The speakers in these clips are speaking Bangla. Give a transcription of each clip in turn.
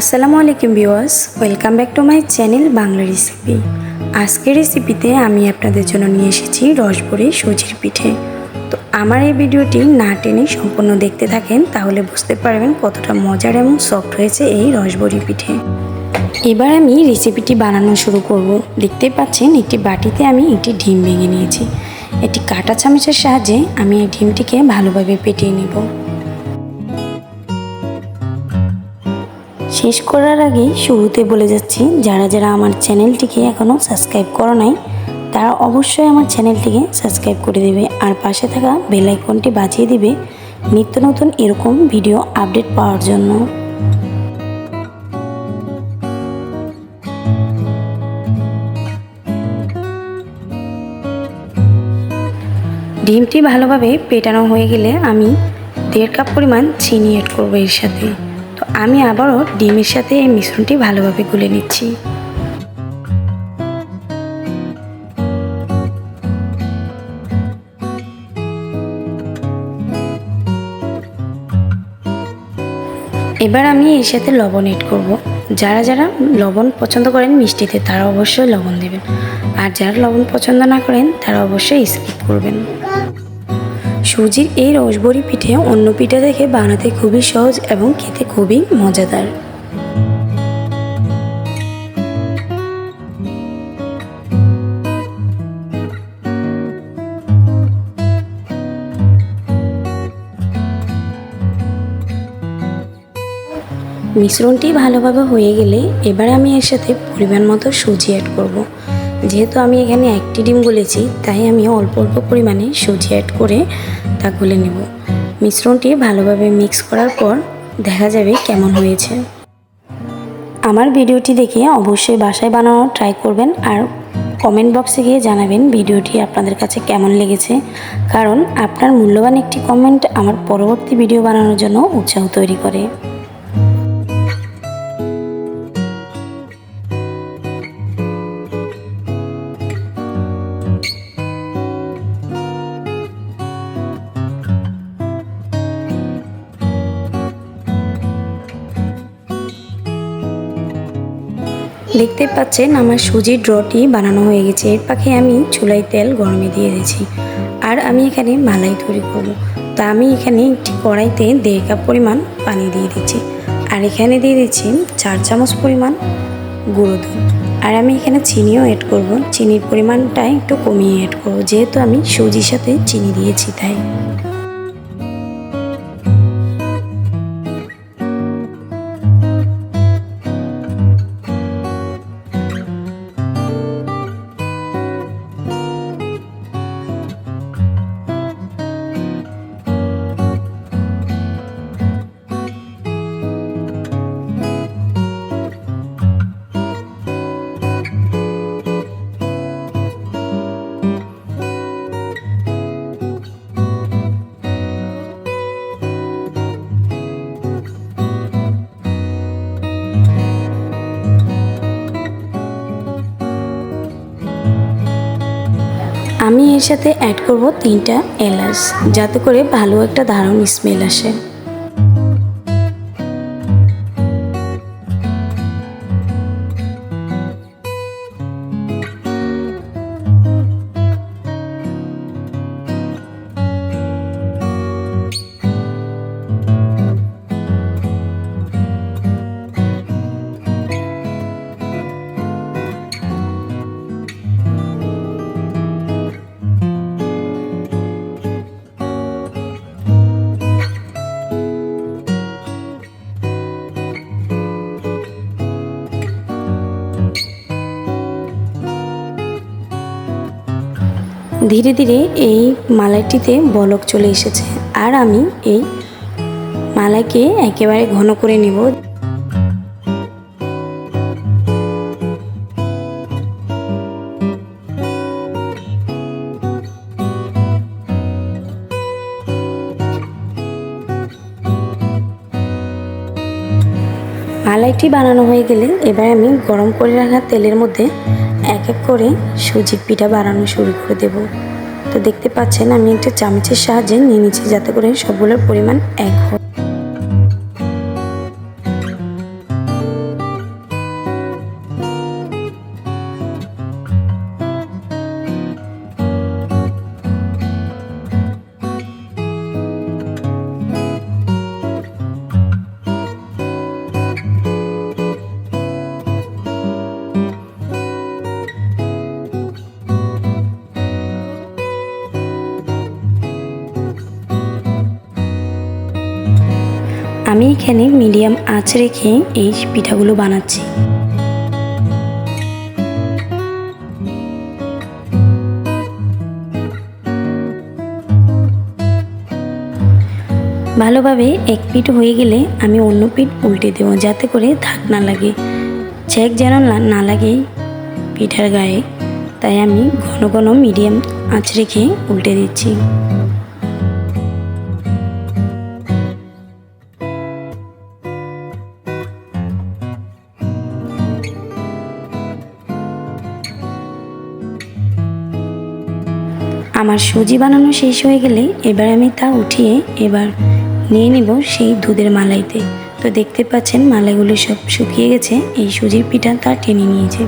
আসসালামু আলাইকুম viewers, welcome back to my channel Bangla recipe. আজকের রেসিপিতে আমি আপনাদের জন্য নিয়ে এসেছি রসভরি সুজির পিঠে। তো আমার এই ভিডিওটি না টেনে সম্পূর্ণ দেখতে থাকেন, তাহলে বুঝতে পারবেন কতটা মজার এবং সফট হয়েছে এই রসভরি পিঠে। এবার আমি রেসিপিটি বানানো শুরু করব। দেখতে পাচ্ছেন একটি বাটিতে আমি একটি ডিম ভেঙে নিয়েছি। একটি কাঁটা চামচের সাহায্যে আমি এই ডিমটিকে ভালোভাবে পেটিয়ে নেব। শেষ করার আগেই শুরুতে বলে যাচ্ছি, যারা যারা আমার চ্যানেলটিকে এখনও সাবস্ক্রাইব করো নাই তারা অবশ্যই আমার চ্যানেলটিকে সাবস্ক্রাইব করে দেবে আর পাশে থাকা বেল আইকনটি বাজিয়ে দিবে নিত্য নতুন এরকম ভিডিও আপডেট পাওয়ার জন্য। ডিমটি ভালোভাবে পেটানো হয়ে গেলে আমি 1.5 কাপ পরিমাণ চিনি অ্যাড করব এর সাথে। তো আমি আবারও ডিমের সাথে এই মিশ্রণটি ভালোভাবে গুলে নিচ্ছি। এবার আমি এর সাথে লবণ অ্যাড করব। যারা যারা লবণ পছন্দ করেন মিষ্টিতে তারা অবশ্যই লবণ দেবেন, আর যারা লবণ পছন্দ না করেন তারা অবশ্যই স্কিপ করবেন। সুজির এই রসভরি পিঠে অন্য পিঠা থেকে বানাতে খুবই সহজ এবং খেতে খুবই মজাদার। মিশ্রণটি ভালোভাবে হয়ে গেলে এবার আমি এর সাথে পরিমাণ মতো সুজি অ্যাড করব। যেহেতু আমি এখানে একটি ডিম গুলেছি, তাই আমি অল্প অল্প পরিমাণে সুজি অ্যাড করে তা গুলে নেব। মিশ্রণটি ভালোভাবে মিক্স করার পর দেখা যাবে কেমন হয়েছে। আমার ভিডিওটি দেখে অবশ্যই বাসায় বানানোর ট্রাই করবেন আর কমেন্ট বক্সে গিয়ে জানাবেন ভিডিওটি আপনাদের কাছে কেমন লেগেছে, কারণ আপনার মূল্যবান একটি কমেন্ট আমার পরবর্তী ভিডিও বানানোর জন্য উৎসাহ তৈরি করে। দেখতে পাচ্ছেন আমার সুজির ড্রটি বানানো হয়ে গেছে। এর পাখে আমি চুলায় তেল গরমে দিয়ে দিয়েছি আর আমি এখানে মালাই তৈরি করব। তা আমি এখানে একটি কড়াইতে 1.5 কাপ পরিমাণ পানি দিয়ে দিচ্ছি আর এখানে দিয়ে দিচ্ছি 4 চামচ পরিমাণ গুঁড়ো দুধ। আর আমি এখানে চিনিও অ্যাড করব। চিনির পরিমাণটা একটু কমিয়ে অ্যাড করব, যেহেতু আমি সুজির সাথে চিনি দিয়েছি তাই। আমি এর সাথে অ্যাড করব 3টা এলাচ, যাতে করে ভালো একটা দারুণ স্মেল আসে। ধীরে ধীরে এই মালাইটিতে বলক চলে এসেছে আর আমি এই মালাইকে একেবারে ঘন করে নেব। মালাইটি বানানো হয়ে গেলে এবার আমি গরম করে রাখা তেলের মধ্যে এক এক করে সুজির পিঠা বানানো শুরু করে দেব। তো দেখতে পাচ্ছেন আমি একটা চামচের সাহায্যে নিয়ে নিচ্ছি, যাতে করে সবগুলোর পরিমাণ এক হয়। এখানে মিডিয়াম আঁচ রেখে এই পিঠাগুলো বানাচ্ছি। ভালোভাবে এক পিঠ হয়ে গেলে আমি অন্য পিঠ উল্টে দেবো, যাতে করে ধাক না লাগে, ছেঁক যেন না লাগে পিঠার গায়ে। তাই আমি ঘন ঘন মিডিয়াম আঁচ রেখে উল্টে দিচ্ছি। আমার সুজি বানানো শেষ হয়ে গেলে এবার আমি তা উঠিয়ে এবার নিয়ে নিব সেই দুধের মালাইতে। তো দেখতে পাচ্ছেন মালাইগুলো সব শুকিয়ে গেছে, এই সুজির পিঠা তা টেনে নিয়েছে।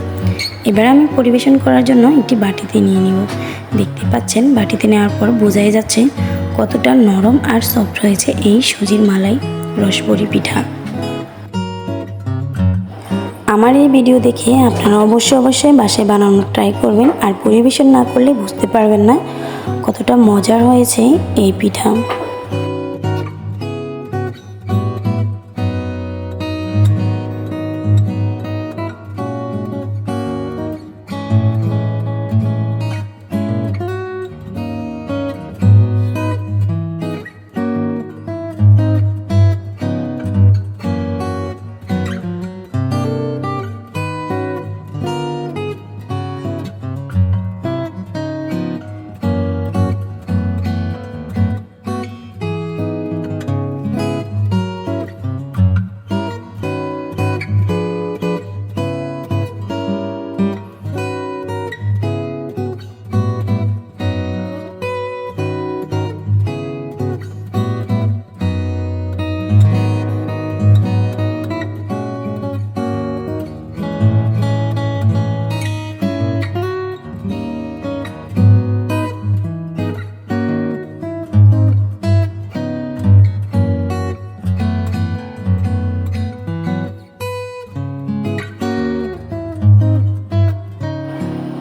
এবার আমি পরিবেশন করার জন্য একটি বাটিতে নিয়ে নিব। দেখতে পাচ্ছেন বাটিতে নেওয়ার পর বোঝাই যাচ্ছে কতটা নরম আর সফট হয়েছে এই সুজির মালাই রসভরি পিঠা। আমার এই ভিডিও দেখে আপনারা অবশ্যই বাসায় বানানোর ট্রাই করবেন, আর পরিবেশন না করলে বুঝতে পারবেন না কতটা মজার হয়েছে এই পিঠা।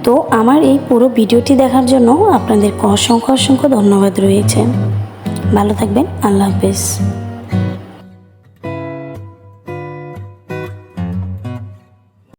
তো আমার এই পুরো ভিডিওটি দেখার জন্য আপনাদেরকে অসংখ্য ধন্যবাদ রয়েছে। ভালো থাকবেন। আল্লাহ হাফেজ।